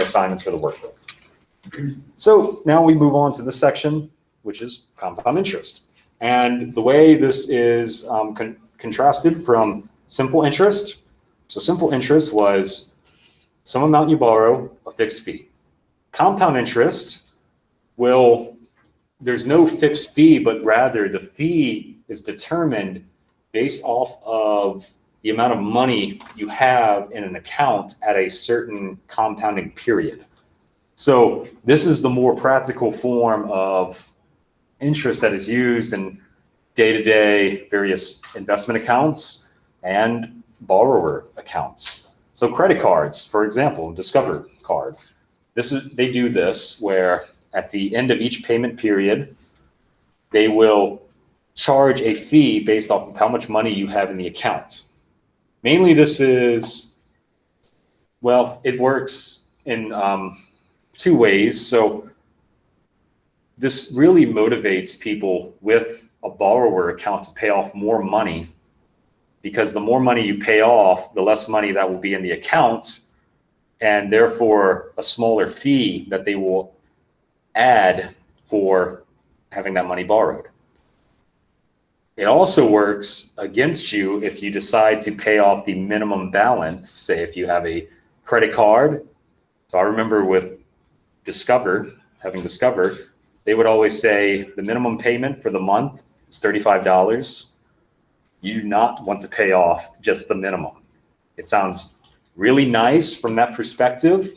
assignments for the workbook. So now we move on to this section, which is compound interest. And the way this is contrasted from simple interest. So simple interest was some amount you borrow, a fixed fee. Compound interest there's no fixed fee, but rather the fee is determined based off of the amount of money you have in an account at a certain compounding period. So this is the more practical form of interest that is used in day-to-day various investment accounts and borrower accounts. So credit cards, for example, Discover card. They do this where at the end of each payment period, they will charge a fee based off of how much money you have in the account. Mainly this is, well, it works in two ways. So this really motivates people with a borrower account to pay off more money, because the more money you pay off, the less money that will be in the account, and therefore a smaller fee that they will add for having that money borrowed. It also works against you if you decide to pay off the minimum balance. Say if you have a credit card. So I remember with having Discover, they would always say the minimum payment for the month is $35. You do not want to pay off just the minimum. It sounds really nice from that perspective,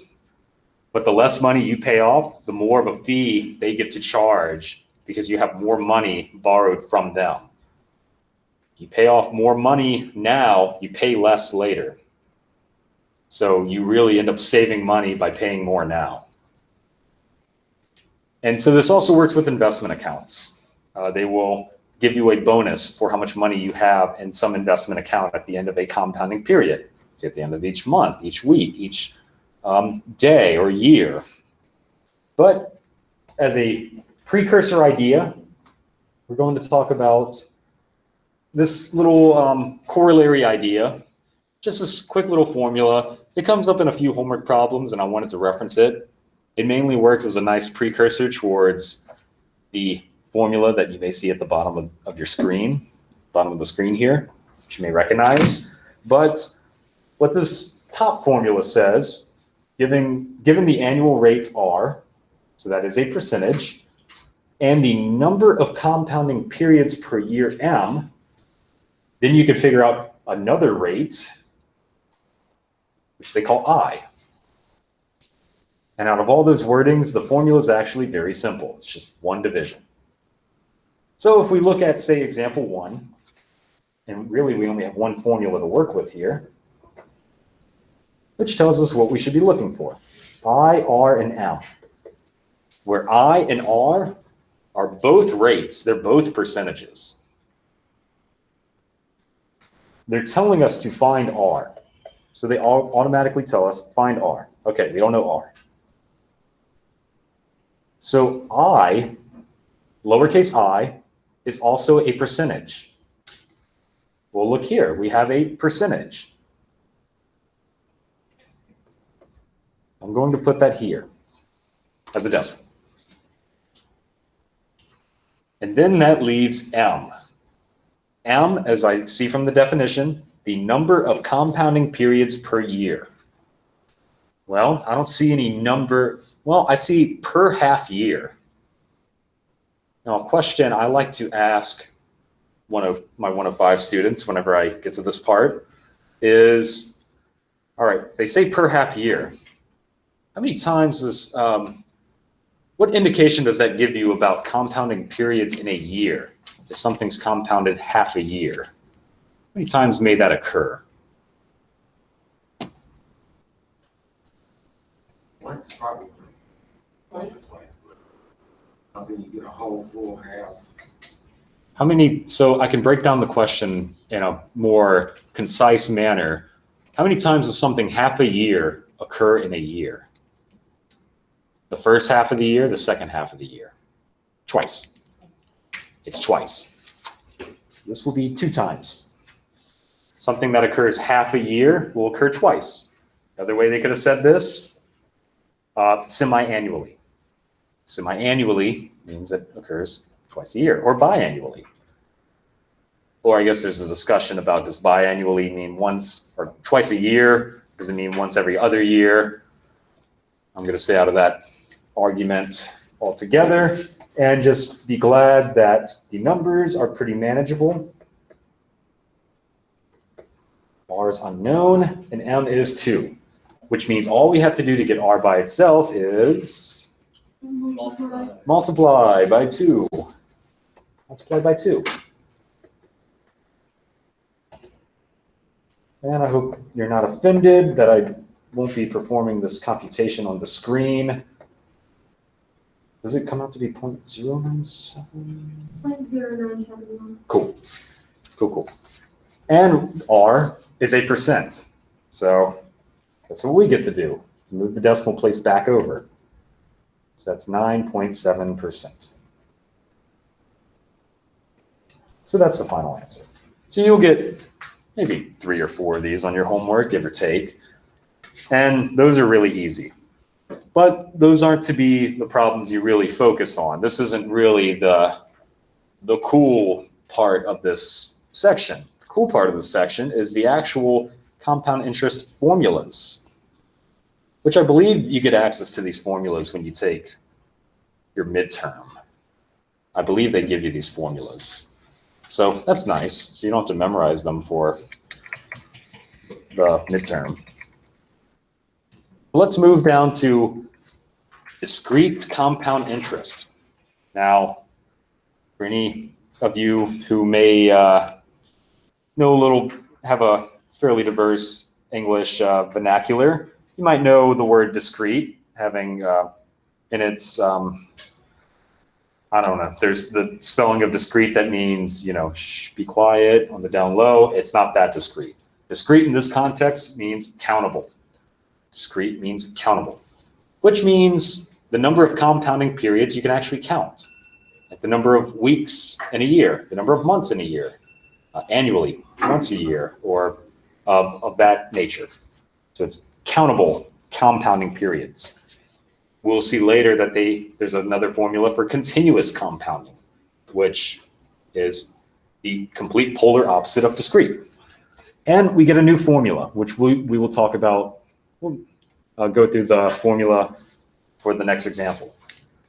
but the less money you pay off, the more of a fee they get to charge because you have more money borrowed from them. You pay off more money now, you pay less later. So you really end up saving money by paying more now. And so this also works with investment accounts. They will give you a bonus for how much money you have in some investment account at the end of a compounding period. Say at the end of each month, each week, each day or year. But as a precursor idea, we're going to talk about this little corollary idea, just this quick little formula. It comes up in a few homework problems and I wanted to reference it. It mainly works as a nice precursor towards the formula that you may see at the bottom of your screen, bottom of the screen here, which you may recognize. But what this top formula says, given the annual rates R, so that is a percentage, and the number of compounding periods per year M, then you could figure out another rate, which they call I. And out of all those wordings, the formula is actually very simple. It's just one division. So if we look at, say, example 1, and really we only have one formula to work with here, which tells us what we should be looking for. I, R, and M. Where I and R are both rates, they're both percentages. They're telling us to find R. So they all automatically tell us, find R. Okay, we don't know R. So I, lowercase I, is also a percentage. Well, look here, we have a percentage. I'm going to put that here as a decimal. And then that leaves M. M, as I see from the definition, the number of compounding periods per year. Well, I don't see any number. Well, I see per half year. Now, a question I like to ask one of my 1 of 5 students whenever I get to this part is, all right, they say per half year. How many times is, what indication does that give you about compounding periods in a year? If something's compounded half a year, how many times may that occur? Once, probably. Twice. How can you get a whole full half? How many, so I can break down the question in a more concise manner. How many times does something half a year occur in a year? The first half of the year, the second half of the year? Twice. It's twice. This will be 2 times. Something that occurs half a year will occur twice. Another way they could have said this, semi-annually. Semi-annually means it occurs twice a year, or biannually. Or I guess there's a discussion about, does biannually mean once or twice a year? Does it mean once every other year? I'm going to stay out of that argument altogether and just be glad that the numbers are pretty manageable. R is unknown, and M is 2, which means all we have to do to get R by itself is multiply by 2. Multiply by 2. And I hope you're not offended that I won't be performing this computation on the screen. Does it come out to be 0.097? 0.0971. Cool. Cool, cool. And R is a percent. So that's what we get to do, to move the decimal place back over. So that's 9.7%. So that's the final answer. So you'll get maybe 3 or 4 of these on your homework, give or take. And those are really easy. But those aren't to be the problems you really focus on. This isn't really the cool part of this section. The cool part of this section is the actual compound interest formulas, which I believe you get access to these formulas when you take your midterm. I believe they give you these formulas. So that's nice. So you don't have to memorize them for the midterm. Let's move down to discrete compound interest. Now, for any of you who may know a little, have a fairly diverse English vernacular, you might know the word discrete having in its I don't know, there's the spelling of discrete that means, you know, shh, be quiet on the down low. It's not that discrete. Discrete in this context means countable. Discrete means countable, which means the number of compounding periods you can actually count, like the number of weeks in a year, the number of months in a year, annually, once a year, or of that nature. So it's countable compounding periods. We'll see later that there's another formula for continuous compounding, which is the complete polar opposite of discrete. And we get a new formula, which we will talk about. We'll go through the formula for the next example.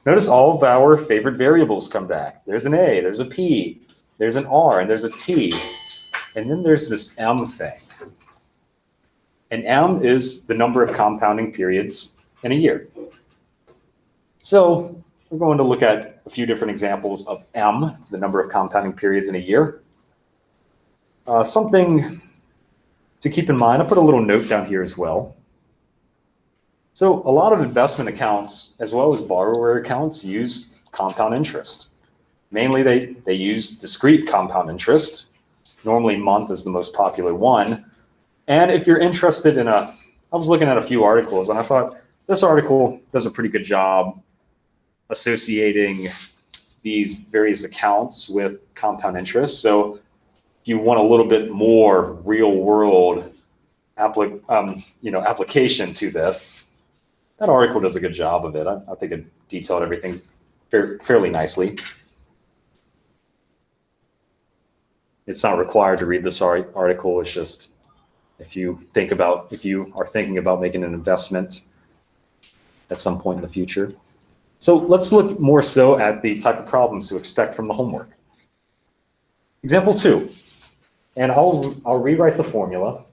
Notice all of our favorite variables come back. There's an A, there's a P, there's an R, and there's a T. And then there's this M thing. And M is the number of compounding periods in a year. So we're going to look at a few different examples of M, the number of compounding periods in a year. Something to keep in mind, I'll put a little note down here as well. So a lot of investment accounts, as well as borrower accounts, use compound interest. Mainly they use discrete compound interest. Normally month is the most popular one. And if you're interested in I was looking at a few articles and I thought this article does a pretty good job associating these various accounts with compound interest. So if you want a little bit more real world application to this, that article does a good job of it. I think it detailed everything fairly nicely. It's not required to read this article. It's just if you are thinking about making an investment at some point in the future. So let's look more so at the type of problems to expect from the homework. Example 2, and I'll rewrite the formula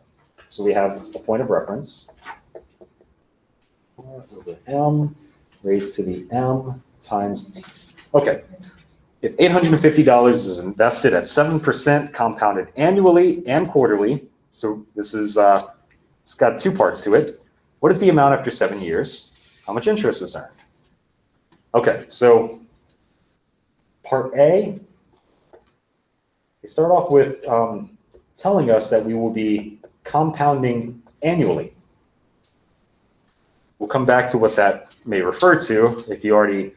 so we have a point of reference. R over M raised to the M times T. Okay, if $850 is invested at 7% compounded annually and quarterly, so this is it's got 2 parts to it. What is the amount after 7 years? How much interest is earned? Okay, so part A, they start off with telling us that we will be compounding annually. We'll come back to what that may refer to. If you already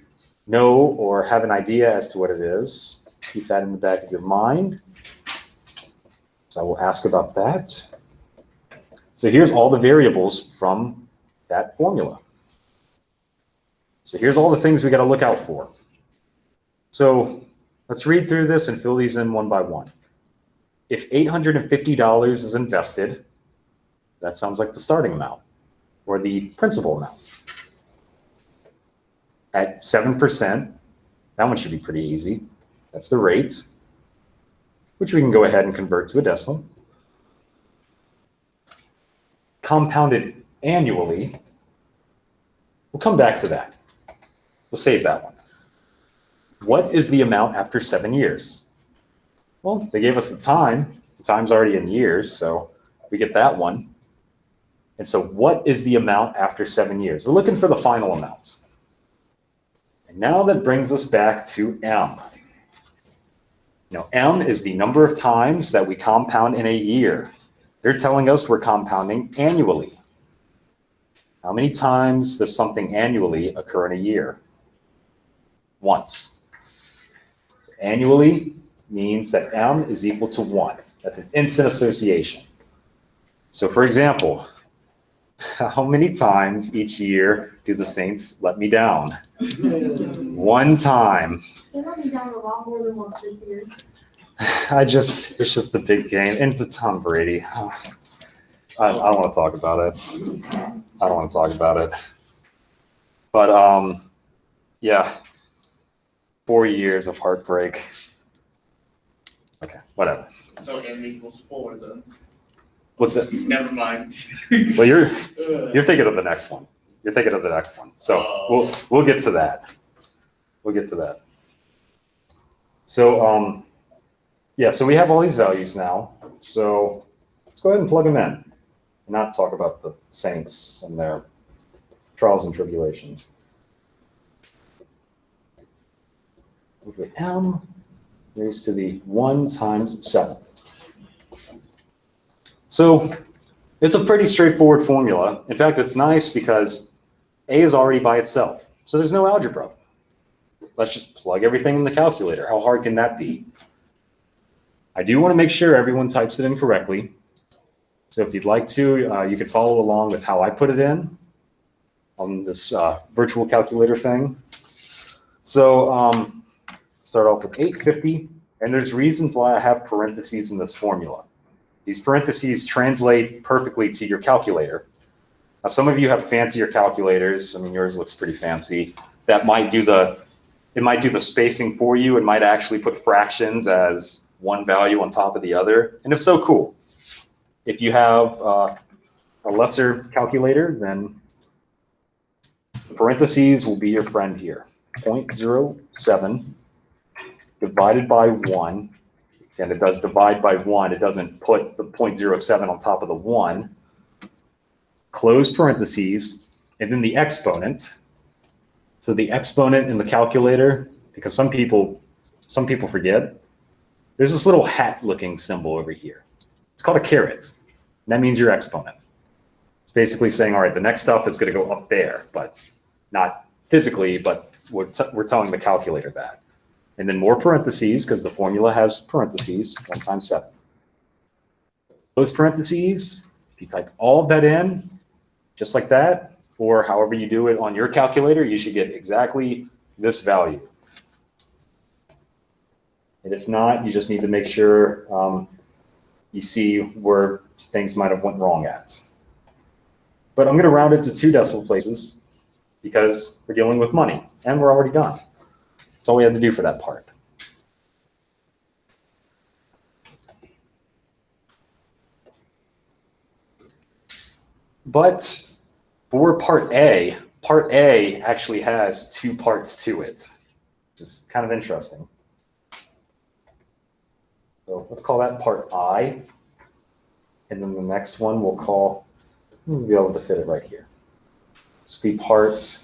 know or have an idea as to what it is, keep that in the back of your mind. So I will ask about that. So here's all the variables from that formula. So here's all the things we got to look out for. So let's read through this and fill these in one by one. If $850 is invested, that sounds like the starting amount or the principal amount. At 7%, that one should be pretty easy. That's the rate, which we can go ahead and convert to a decimal. Compounded annually, we'll come back to that. We'll save that one. What is the amount after 7 years? Well, they gave us the time. The time's already in years, so we get that one. And so what is the amount after 7 years? We're looking for the final amount. And now that brings us back to M. Now, M is the number of times that we compound in a year. They're telling us we're compounding annually. How many times does something annually occur in a year? Once. So annually means that M is equal to 1. That's an instant association. So for example, how many times each year do the Saints let me down? One time. They let me down a lot more than once this year. It's just the big game. And it's Tom Brady. I don't want to talk about it. I don't want to talk about it. But yeah, 4 years of heartbreak. Okay, whatever. So M equals 4 then. What's it? Never mind. Well, you're thinking of the next one. You're thinking of the next one. So we'll get to that. We'll get to that. So yeah, so we have all these values now. So let's go ahead and plug them in and not talk about the saints and their trials and tribulations. Over M raised to the 1 times 7. So it's a pretty straightforward formula. In fact, it's nice because A is already by itself. So there's no algebra. Let's just plug everything in the calculator. How hard can that be? I do want to make sure everyone types it in correctly. So if you'd like to, you can follow along with how I put it in on this virtual calculator thing. So start off with 850, and there's reasons why I have parentheses in this formula. These parentheses translate perfectly to your calculator. Now, some of you have fancier calculators. I mean, yours looks pretty fancy. That might do it might do the spacing for you. It might actually put fractions as one value on top of the other. And if so, cool. If you have a lesser calculator, then the parentheses will be your friend here. 0.07 divided by 1. And it does divide by 1. It doesn't put the 0.07 on top of the 1. Close parentheses, and then the exponent. So the exponent in the calculator, because some people forget, there's this little hat-looking symbol over here. It's called a caret. And that means your exponent. It's basically saying, all right, the next stuff is going to go up there, but not physically, but we're telling the calculator that. And then more parentheses, because the formula has parentheses, 1 times 7. Those parentheses, if you type all of that in, just like that, or however you do it on your calculator, you should get exactly this value. And if not, you just need to make sure you see where things might have went wrong at. But I'm going to round it to 2 decimal places because we're dealing with money, and we're already done. That's all we had to do for that part. But for part A actually has 2 parts to it, which is kind of interesting. So let's call that part I. And then the next one we'll call, we'll be able to fit it right here. This will be part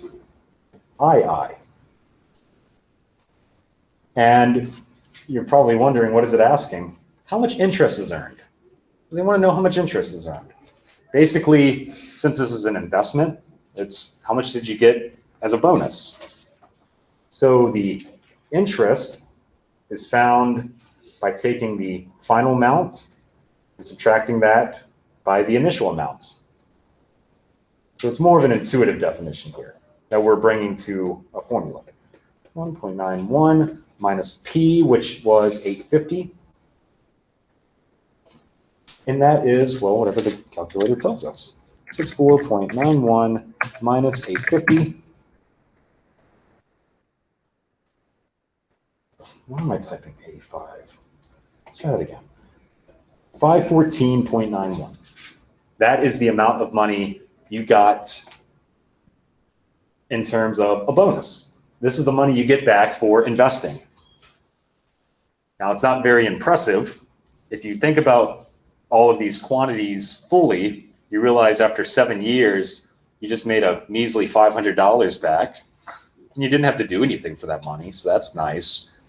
II. And you're probably wondering, what is it asking? How much interest is earned? They want to know how much interest is earned. Basically, since this is an investment, it's how much did you get as a bonus? So the interest is found by taking the final amount and subtracting that by the initial amount. So it's more of an intuitive definition here. that we're bringing to a formula. 1.91 minus P, which was 850. And that is, well, whatever the calculator tells us. 64.91 minus 850. Why am I typing 85? Let's try that again. 514.91. That is the amount of money you got in terms of a bonus. This is the money you get back for investing. Now, it's not very impressive. If you think about all of these quantities fully, you realize after 7 years, you just made a measly $500 back. And you didn't have to do anything for that money, so that's nice.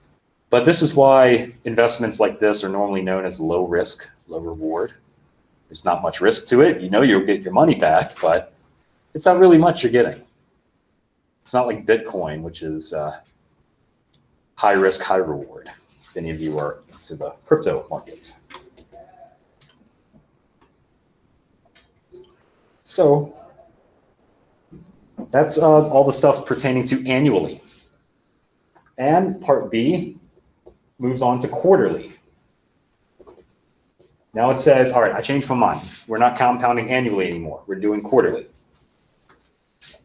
But this is why investments like this are normally known as low risk, low reward. There's not much risk to it. You know you'll get your money back, but it's not really much you're getting. It's not like Bitcoin, which is high risk, high reward, if any of you are into the crypto market. So that's all the stuff pertaining to annually. And part B moves on to quarterly. Now it says, all right, I changed my mind. We're not compounding annually anymore. We're doing quarterly.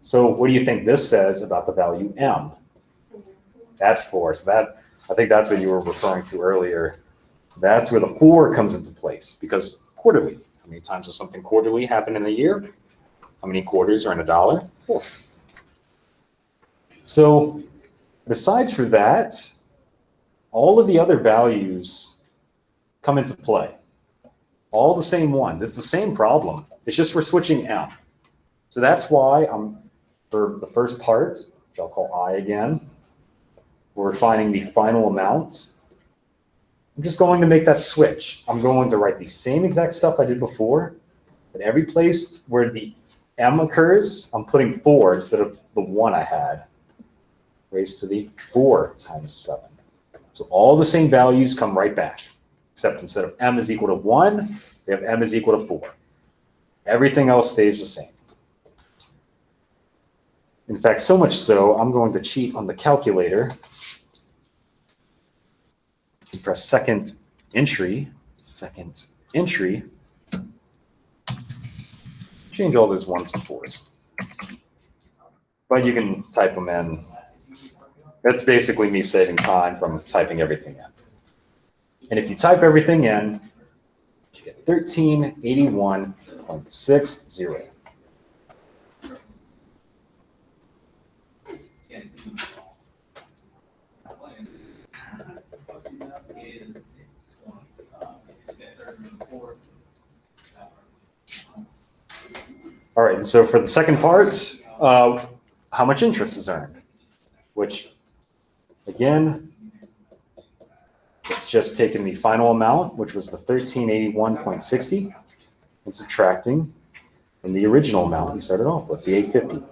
So what do you think this says about the value M? That's 4. So that, I think that's what you were referring to earlier. So that's where the 4 comes into place, because quarterly. How many times does something quarterly happen in a year? How many quarters are in a dollar? 4. So besides for that, all of the other values come into play. All the same ones. It's the same problem. It's just we're switching M. So that's why for the first part, which I'll call I again, we're finding the final amount. I'm just going to make that switch. I'm going to write the same exact stuff I did before, but every place where the M occurs, I'm putting 4 instead of the 1 I had, raised to the 4 times 7. So all the same values come right back, except instead of M is equal to 1, we have M is equal to 4. Everything else stays the same. In fact, so much so, I'm going to cheat on the calculator and press second entry, change all those 1s to 4s. But you can type them in. That's basically me saving time from typing everything in. And if you type everything in, you get 1381.60. All right, and so for the second part, how much interest is earned? Which, again, it's just taking the final amount, which was the 1381.60, and subtracting from the original amount we started off with, the 850.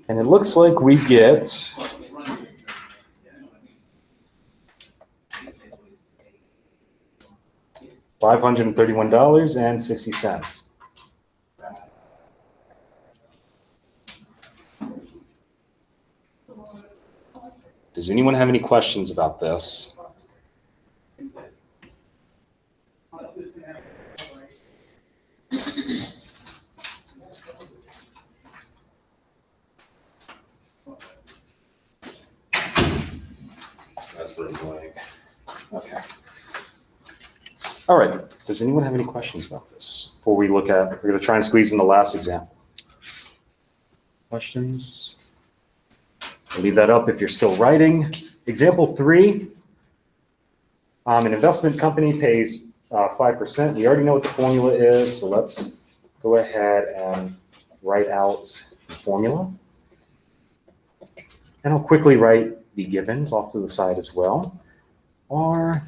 And it looks like we get $531.60. Does anyone have any questions about this? That's very annoying. Okay. All right. Does anyone have any questions about this before we look at, we're going to try and squeeze in the last example. Questions? I'll leave that up if you're still writing. Example 3, an investment company pays 5%. We already know what the formula is, so let's go ahead and write out the formula. And I'll quickly write the givens off to the side as well. RMT.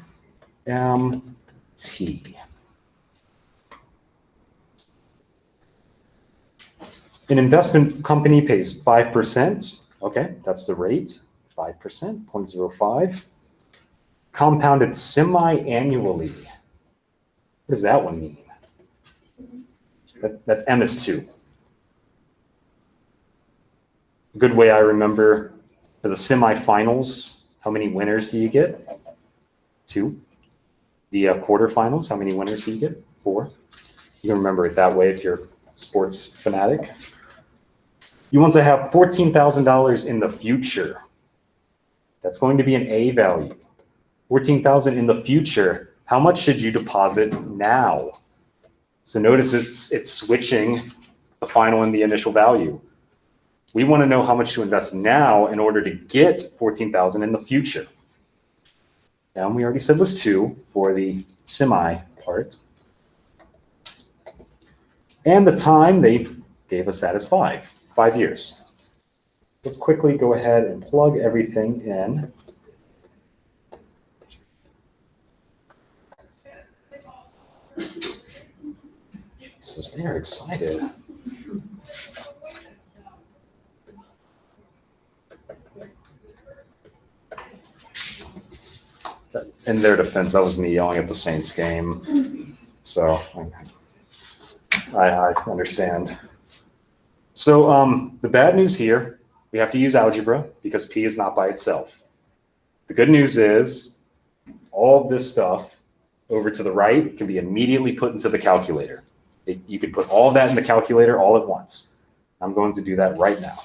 An investment company pays 5%. Okay, that's the rate, 5%, 0.05. Compounded semi-annually. What does that one mean? That's M is 2. A good way I remember for the semifinals, how many winners do you get? 2. The quarterfinals, how many winners do you get? 4. You can remember it that way if you're a sports fanatic. You want to have $14,000 in the future. That's going to be an A value. 14,000 in the future. How much should you deposit now? So notice it's switching the final and the initial value. We want to know how much to invest now in order to get 14,000 in the future. And we already said was 2 for the semi part. And the time they gave us that is 5 years. Let's quickly go ahead and plug everything in. Jesus, they are excited. In their defense, that was me yelling at the Saints game. So I understand. So the bad news here, we have to use algebra because P is not by itself. The good news is all of this stuff over to the right can be immediately put into the calculator. You could put all of that in the calculator all at once. I'm going to do that right now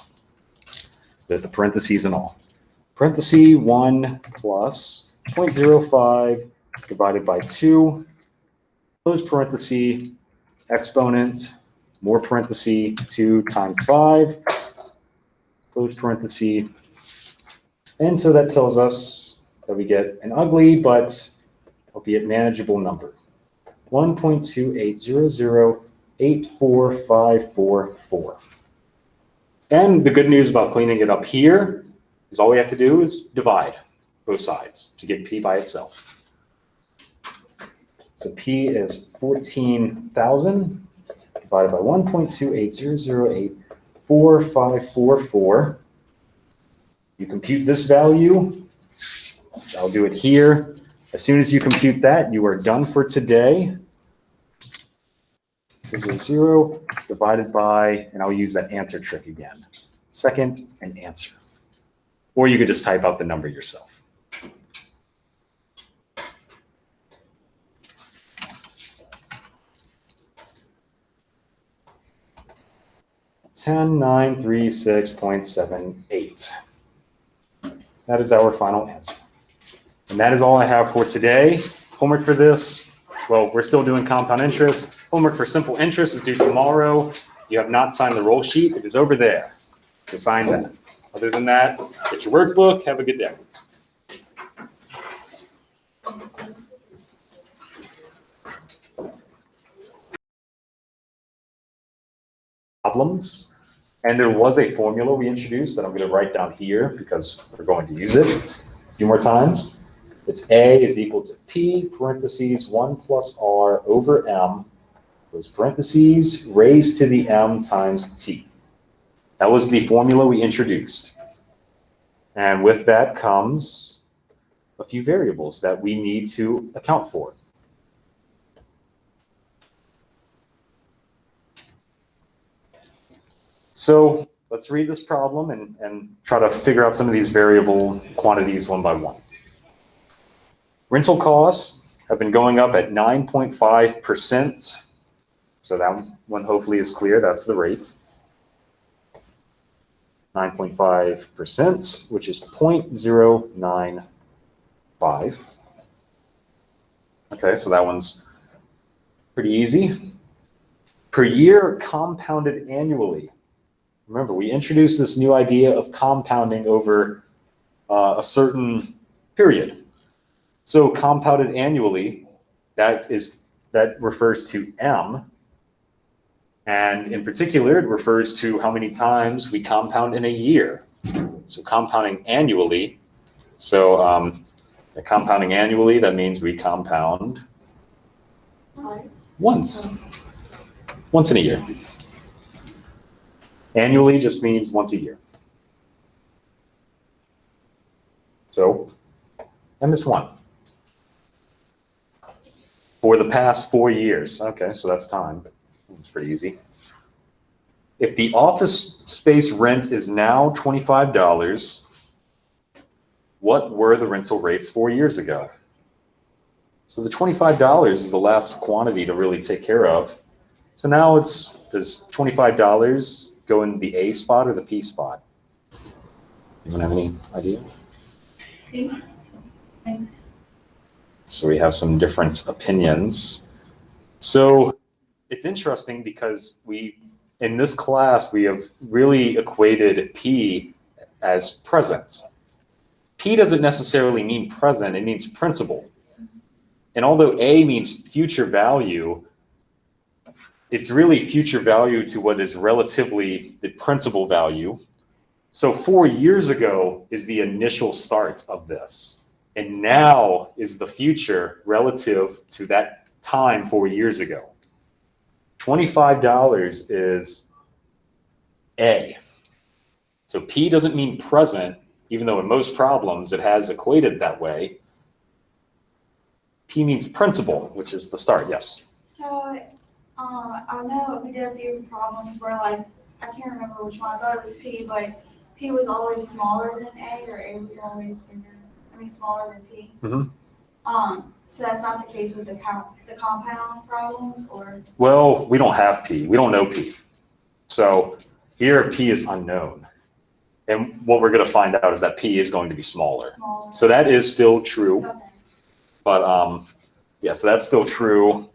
with the parentheses and all. Parenthesis 1 plus 0.05 divided by 2, close parenthesis, exponent, more parenthesis, 2 times 5, close parenthesis. And so that tells us that we get an ugly but albeit manageable number. 1.280084544. And the good news about cleaning it up here is all we have to do is divide both sides to get P by itself. So P is 14,000 divided by 1.280084544. You compute this value, I'll do it here. As soon as you compute that, you are done for today. 0 divided by, and I'll use that answer trick again. Second and answer. Or you could just type out the number yourself. $10,936.78. That is our final answer. And that is all I have for today. Homework for this, well, we're still doing compound interest. Homework for simple interest is due tomorrow. You have not signed the roll sheet. It is over there. So sign that. Other than that, get your workbook. Have a good day. Problems. And there was a formula we introduced that I'm going to write down here because we're going to use it a few more times. It's A is equal to P, parentheses, 1 plus R over M, those parentheses, raised to the M times T. That was the formula we introduced. And with that comes a few variables that we need to account for. So let's read this problem and try to figure out some of these variable quantities one by one. Rental costs have been going up at 9.5%. So that one hopefully is clear. That's the rate. 9.5%, which is 0.095. Okay, so that one's pretty easy. Per year compounded annually. Remember, we introduced this new idea of compounding over a certain period. So compounded annually, that refers to M. And in particular, it refers to how many times we compound in a year. So compounding annually. So compounding annually, that means we compound once in a year. Annually just means once a year. So -1 for the past 4 years. Okay, so that's time. It's pretty easy. If the office space rent is now $25, what were the rental rates 4 years ago? So the $25 is the last quantity to really take care of. So now does $25 go in the A spot or the P spot? Anyone have any idea? P. So we have some different opinions. So it's interesting because in this class, we have really equated P as present. P doesn't necessarily mean present, it means principal. And although A means future value, it's really future value to what is relatively the principal value. So 4 years ago is the initial start of this. And now is the future relative to that time 4 years ago. $25 is A. So P doesn't mean present, even though in most problems it has equated that way. P means principal, which is the start, yes. So, I know we did a few problems where like, I can't remember which one, I thought it was P, but P was always smaller than A, or A was always bigger, smaller than P. So that's not the case with the compound problems, or? Well, we don't have P, we don't know P. So here P is unknown. And what we're gonna find out is that P is going to be smaller. So that is still true. Okay. But yeah, so that's still true.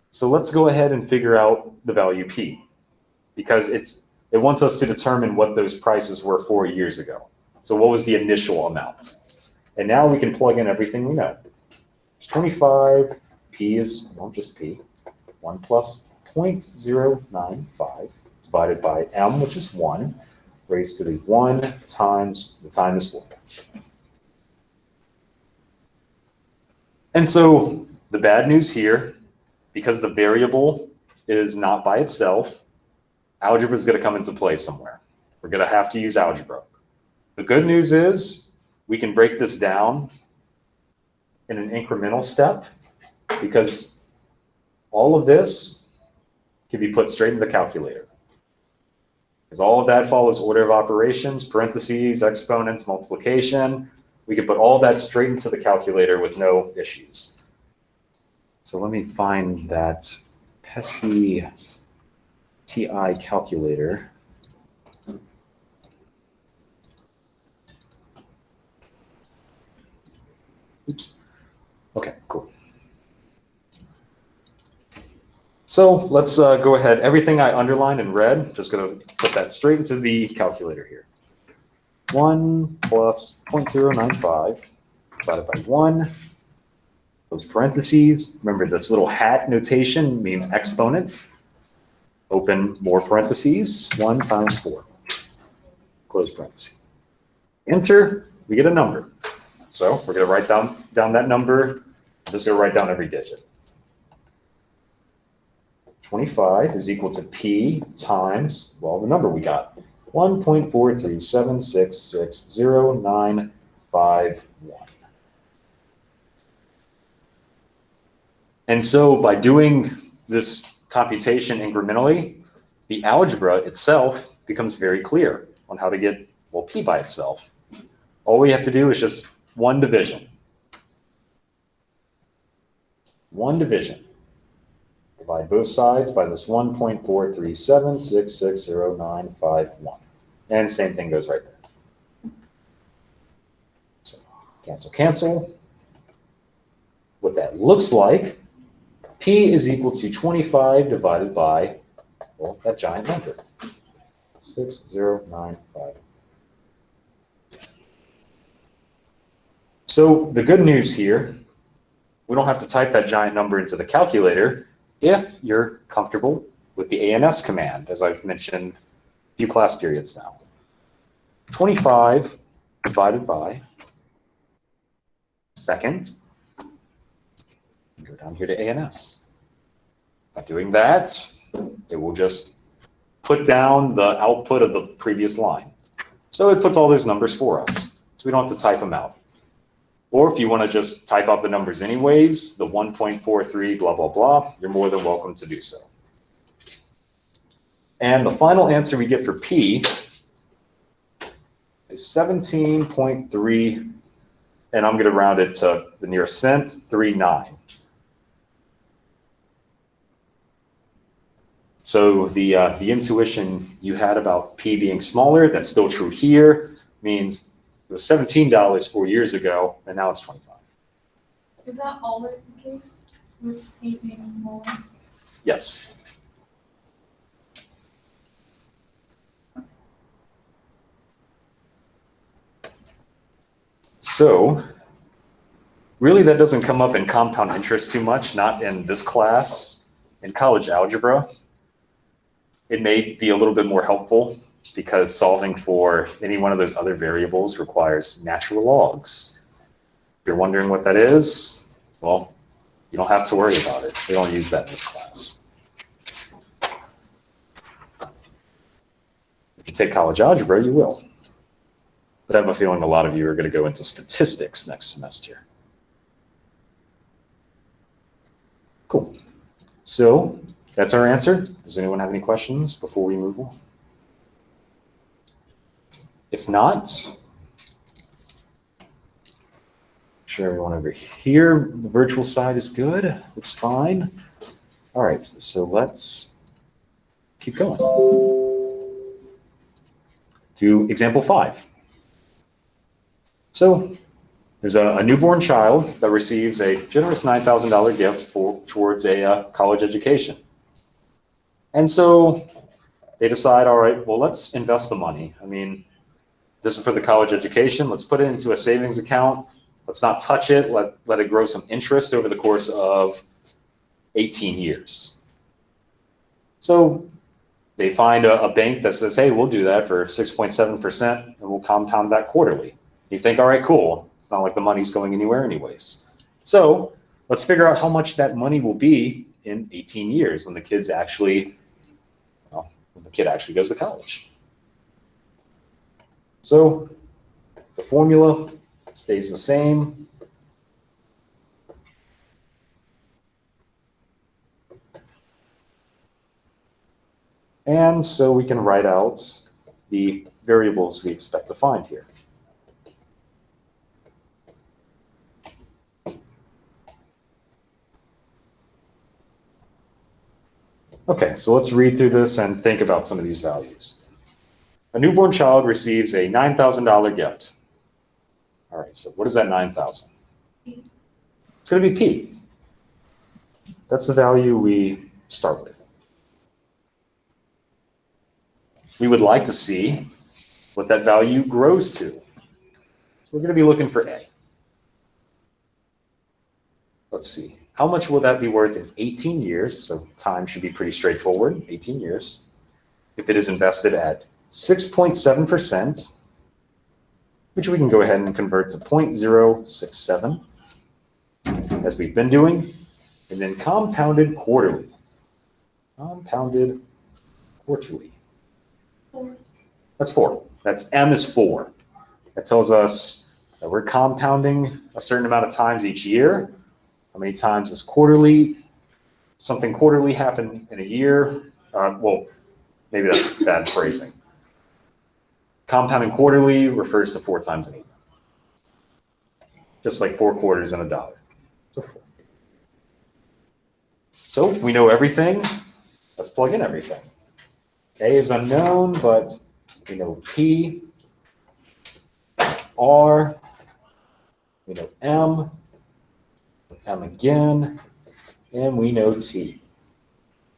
So let's go ahead and figure out the value P, because it wants us to determine what those prices were 4 years ago. So what was the initial amount? And now we can plug in everything we know. 25, P is, well, just P, 1 plus 0.095 divided by M, which is 1, raised to the 1 times the time is 4. And so the bad news here, because the variable is not by itself, algebra is going to come into play somewhere. We're going to have to use algebra. The good news is we can break this down in an incremental step, because all of this can be put straight in the calculator. Because all of that follows order of operations, parentheses, exponents, multiplication. We can put all that straight into the calculator with no issues. So let me find that pesky TI calculator. Oops. Okay, cool. So let's go ahead. Everything I underlined in red, just going to put that straight into the calculator here. 1 plus 0.095 divided by 1. Those parentheses. Remember, this little hat notation means exponent. Open more parentheses. 1 times 4. Close parentheses. Enter. We get a number. So we're going to write down that number. I'm just going to write down every digit. 25 is equal to P times, well, the number we got. 1.437660951. And so by doing this computation incrementally, the algebra itself becomes very clear on how to get, well, P by itself. All we have to do is just one division. One division. Divide both sides by this 1.437660951. And same thing goes right there. So cancel, cancel. What that looks like, P is equal to 25 divided by, well, that giant number, 6095. So the good news here, we don't have to type that giant number into the calculator if you're comfortable with the ANS command, as I've mentioned a few class periods now. 25 divided by second. Go down here to ANS. By doing that, it will just put down the output of the previous line. So it puts all those numbers for us. So we don't have to type them out. Or if you want to just type out the numbers anyways, the 1.43, blah, blah, blah, you're more than welcome to do so. And the final answer we get for P is 17.3, and I'm going to round it to the nearest cent, 39. So the intuition you had about P being smaller, that's still true here, means it was $17 4 years ago, and now it's 25. Is that always the case with P being smaller? Yes. So really that doesn't come up in compound interest too much, not in this class. In college algebra, it may be a little bit more helpful because solving for any one of those other variables requires natural logs. If you're wondering what that is, well, you don't have to worry about it. We don't use that in this class. If you take college algebra, you will. But I have a feeling a lot of you are going to go into statistics next semester. Cool. So that's our answer. Does anyone have any questions before we move on? If not, sure everyone over here, the virtual side is good. Looks fine. All right, so let's keep going. To example 5. So there's a newborn child that receives a generous $9,000 gift towards a college education. And so they decide, all right, well, let's invest the money. I mean, this is for the college education. Let's put it into a savings account. Let's not touch it. Let it grow some interest over the course of 18 years. So they find a bank that says, hey, we'll do that for 6.7% and we'll compound that quarterly. You think, all right, cool. It's not like the money's going anywhere anyways. So let's figure out how much that money will be in 18 years when the kid actually goes to college. So the formula stays the same. And so we can write out the variables we expect to find here. Okay, so let's read through this and think about some of these values. A newborn child receives a $9,000 gift. All right, so what is that 9,000? It's going to be P. That's the value we start with. We would like to see what that value grows to. So we're going to be looking for A. Let's see. How much will that be worth in 18 years? So time should be pretty straightforward, 18 years. If it is invested at 6.7%, which we can go ahead and convert to 0.067, as we've been doing, and then compounded quarterly. Compounded quarterly. 4. That's 4. That's M is 4. That tells us that we're compounding a certain amount of times each year. How many times does something quarterly happen in a year? Well, maybe that's bad phrasing. Compounding quarterly refers to 4 times in a year. Just like 4 quarters in a dollar. So we know everything. Let's plug in everything. A is unknown, but we know P, R, we know M again, and we know T.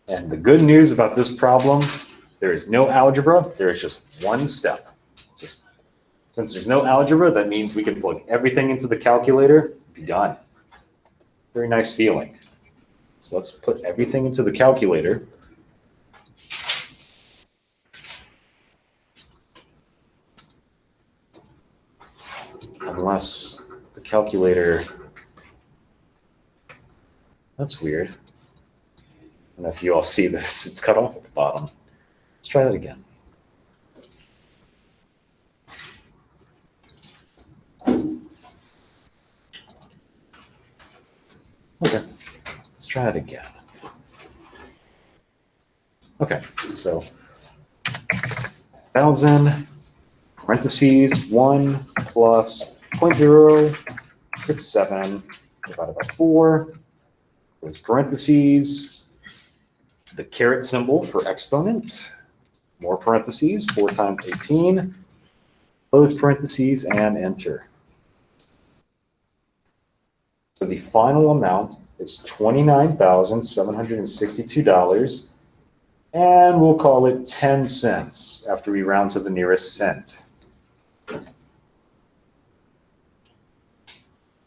And the good news about this problem, there is no algebra, there is just one step. Since there's no algebra, that means we can plug everything into the calculator and be done. Very nice feeling. So let's put everything into the calculator. Unless the calculator, that's weird. I don't know if you all see this, it's cut off at the bottom. Let's try that again. Okay, let's try it again. Okay, so 1,000 parentheses 1 plus 0.067 divided by 4. There's parentheses, the caret symbol for exponent, more parentheses, 4 times 18, close parentheses, and enter. So the final amount is $29,762, and we'll call it 10 cents after we round to the nearest cent.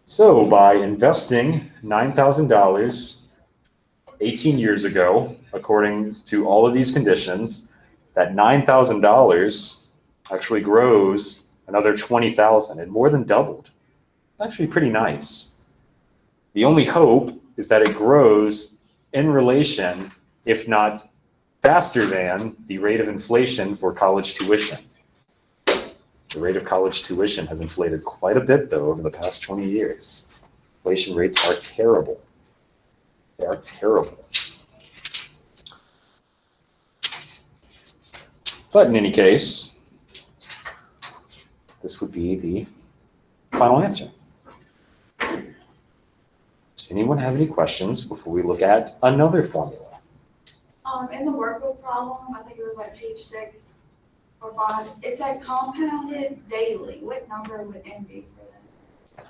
So by investing $9,000 18 years ago, according to all of these conditions, that $9,000 actually grows another 20,000. It more than doubled. Actually pretty nice. The only hope is that it grows in relation, if not faster than, the rate of inflation for college tuition. The rate of college tuition has inflated quite a bit, though, over the past 20 years. Inflation rates are terrible. They are terrible. But in any case, this would be the final answer. Does anyone have any questions before we look at another formula? In the workbook problem, I think it was like page 6 or 5, it said compounded daily. What number would N be for that?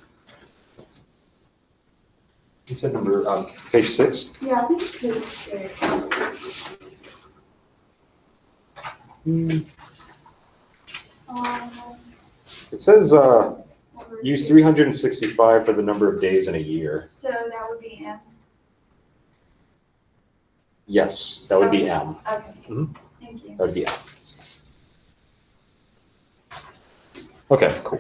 You said number page 6? Yeah, I think it's page 6. It says use 365 for the number of days in a year. So that would be M. Yes, that would be M. Okay. Mhm. Thank you. That would be M. Okay, cool.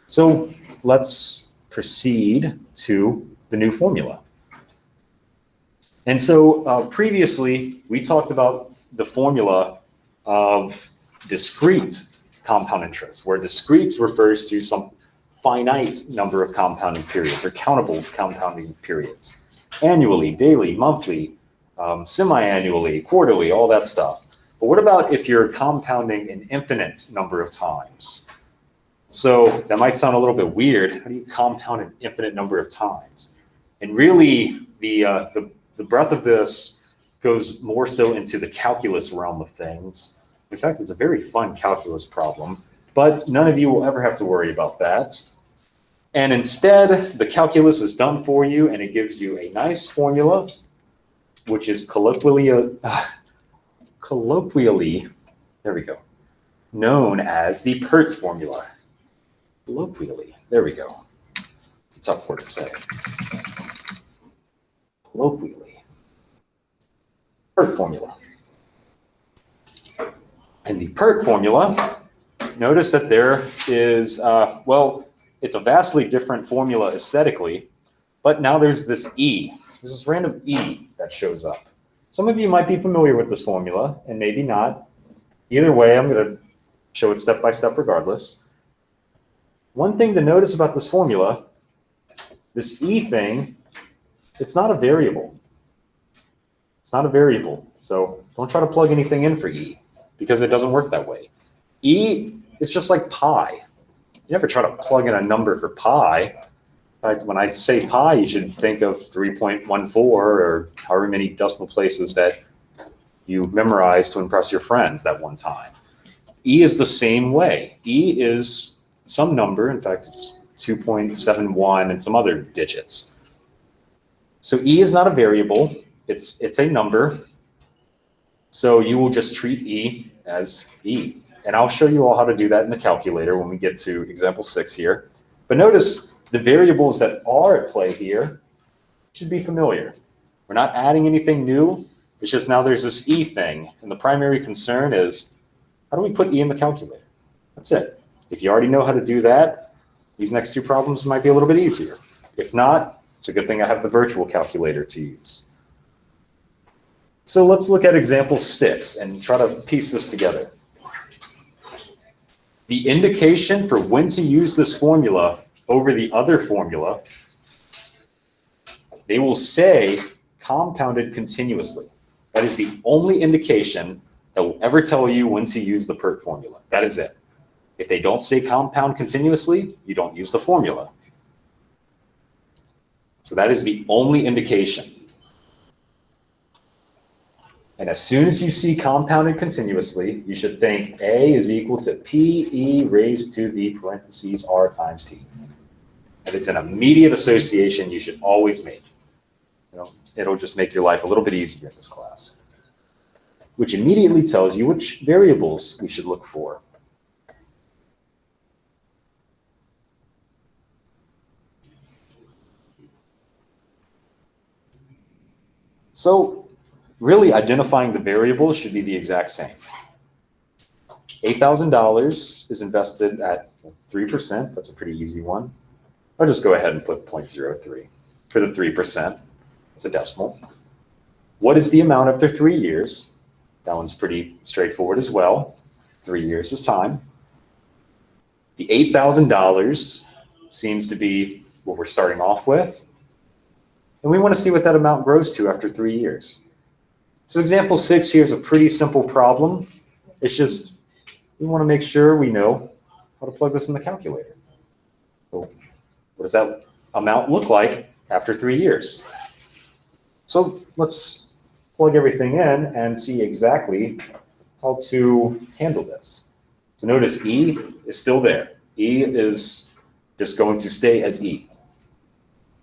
So let's proceed to the new formula. And so previously, we talked about the formula of discrete compound interest, where discrete refers to some finite number of compounding periods or countable compounding periods. Annually, daily, monthly, semi-annually, quarterly, all that stuff. But what about if you're compounding an infinite number of times? So that might sound a little bit weird. How do you compound an infinite number of times? And really, the breadth of this goes more so into the calculus realm of things. In fact, it's a very fun calculus problem, but none of you will ever have to worry about that. And instead, the calculus is done for you, and it gives you a nice formula, which is colloquially, there we go, known as the PERT formula. Colloquially, there we go. It's a tough word to say. Colloquially. PERT formula. And the PERT formula, notice that there is, well, it's a vastly different formula aesthetically, but now there's this E. There's this random E that shows up. Some of you might be familiar with this formula, and maybe not. Either way, I'm going to show it step by step regardless. One thing to notice about this formula, this E thing, it's not a variable. It's not a variable, so don't try to plug anything in for E, because it doesn't work that way. E is just like pi. You never try to plug in a number for pi. In fact, when I say pi, you should think of 3.14 or however many decimal places that you memorized to impress your friends that one time. E is the same way. E is some number, in fact, it's 2.71 and some other digits. So E is not a variable, it's a number. So you will just treat E as E. And I'll show you all how to do that in the calculator when we get to example 6 here. But notice the variables that are at play here should be familiar. We're not adding anything new. It's just now there's this E thing. And the primary concern is, how do we put E in the calculator? That's it. If you already know how to do that, these next two problems might be a little bit easier. If not, it's a good thing I have the virtual calculator to use. So let's look at example 6 and try to piece this together. The indication for when to use this formula over the other formula they will say compounded continuously. That is the only indication that will ever tell you when to use the PERT formula. That is it. If they don't say compound continuously, you don't use the formula. So that is the only indication. And as soon as you see compounded continuously, you should think A is equal to PE raised to the parentheses R times T. That is an immediate association you should always make. You know, it'll just make your life a little bit easier in this class, which immediately tells you which variables we should look for. So really identifying the variables should be the exact same. $8,000 is invested at 3%. That's a pretty easy one. I'll just go ahead and put 0.03 for the 3%. It's a decimal. What is the amount after 3 years? That one's pretty straightforward as well. 3 years is time. The $8,000 seems to be what we're starting off with. And we want to see what that amount grows to after 3 years. So example 6 here is a pretty simple problem. It's just we want to make sure we know how to plug this in the calculator. So what does that amount look like after 3 years? So let's plug everything in and see exactly how to handle this. So notice E is still there. E is just going to stay as E.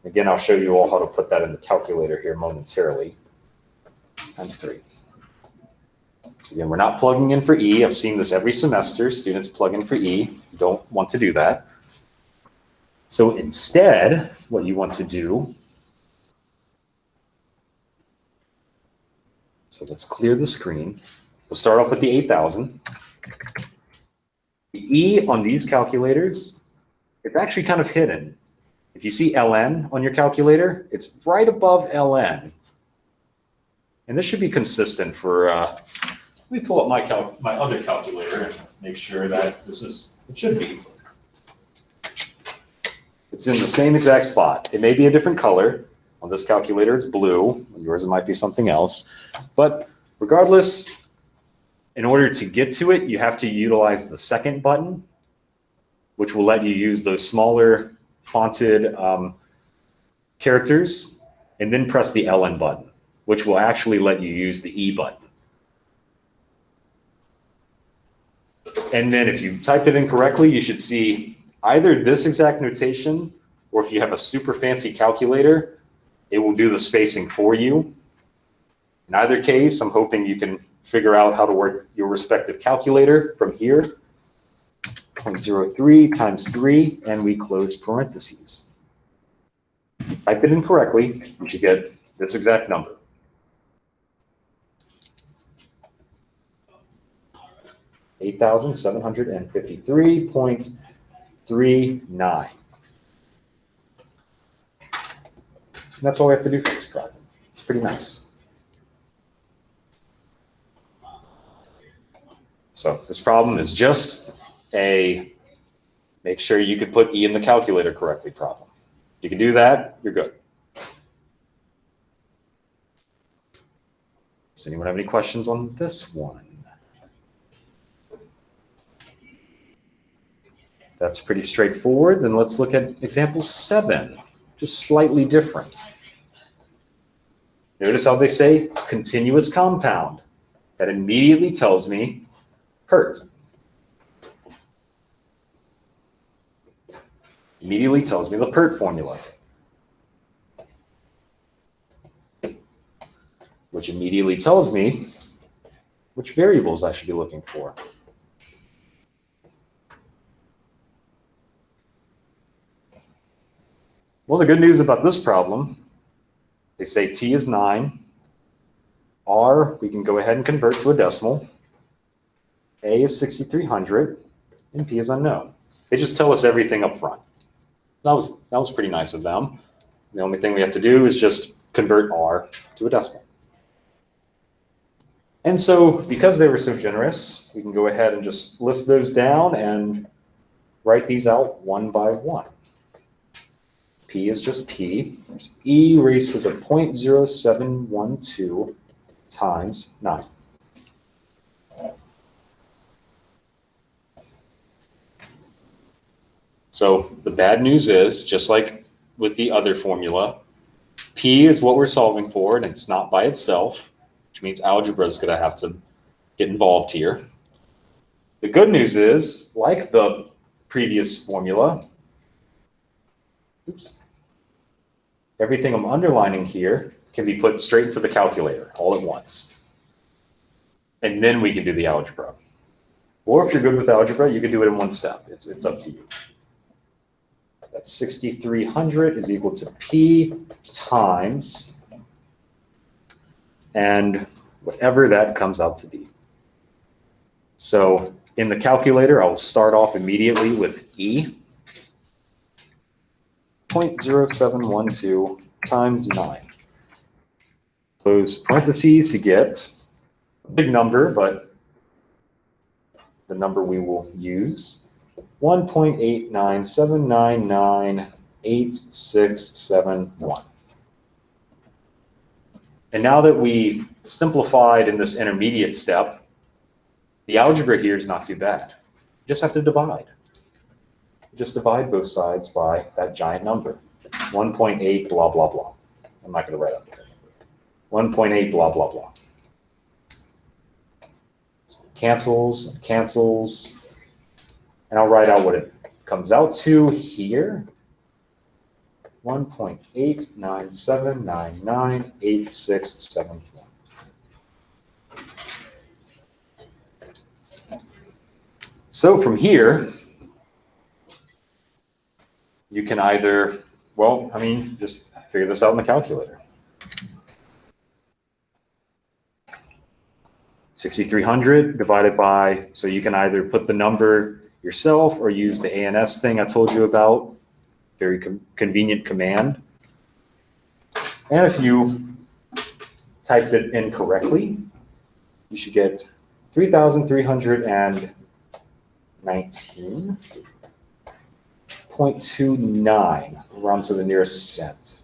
Again, I'll show you all how to put that in the calculator here momentarily. Times 3. So again, we're not plugging in for E. I've seen this every semester. Students plug in for E. You don't want to do that. So instead, what you want to do, so let's clear the screen. We'll start off with the 8,000. The E on these calculators, it's actually kind of hidden. If you see ln on your calculator, it's right above ln. And this should be consistent for, let me pull up my other calculator and make sure that this is, it should be. It's in the same exact spot. It may be a different color. On this calculator, it's blue. On yours, it might be something else. But regardless, in order to get to it, you have to utilize the second button, which will let you use those smaller fonted characters, and then press the ln button, which will actually let you use the E button. And then if you typed it in correctly, you should see either this exact notation, or if you have a super fancy calculator, it will do the spacing for you. In either case, I'm hoping you can figure out how to work your respective calculator from here. 0.03 times 3, and we close parentheses. Type it in correctly, you should get this exact number. $8,753.39. And that's all we have to do for this problem. It's pretty nice. So this problem is just a make sure you can put E in the calculator correctly problem. If you can do that, you're good. Does anyone have any questions on this one? That's pretty straightforward. Then let's look at example 7, just slightly different. Notice how they say continuous compound. That immediately tells me PERT. Immediately tells me the PERT formula, which immediately tells me which variables I should be looking for. Well, the good news about this problem, they say T is 9, R we can go ahead and convert to a decimal, A is 6,300, and P is unknown. They just tell us everything up front. That was pretty nice of them. The only thing we have to do is just convert R to a decimal. And so because they were so generous, we can go ahead and just list those down and write these out one by one. P is just P. There's E raised to the 0.0712 times 9. So the bad news is, just like with the other formula, P is what we're solving for, and it's not by itself, which means algebra is going to have to get involved here. The good news is, like the previous formula, oops, everything I'm underlining here can be put straight into the calculator all at once. And then we can do the algebra. Or if you're good with algebra, you can do it in one step. It's up to you. That's 6,300 is equal to P times, and whatever that comes out to be. So in the calculator, I'll start off immediately with E. 0.0712 times 9. Close parentheses to get a big number, but the number we will use, 1.8979986671. And now that we simplified in this intermediate step, the algebra here is not too bad. You just have to divide. Just divide both sides by that giant number, 1.8 blah, blah, blah. I'm not going to write out the number. 1.8 blah, blah, blah. So cancels, cancels, and I'll write out what it comes out to here. 1.8979986671. So from here, you can either, well, I mean, just figure this out in the calculator. 6,300 divided by, so you can either put the number yourself or use the ANS thing I told you about, very convenient command. And if you type it in correctly, you should get 3,319.29, round to the nearest cent.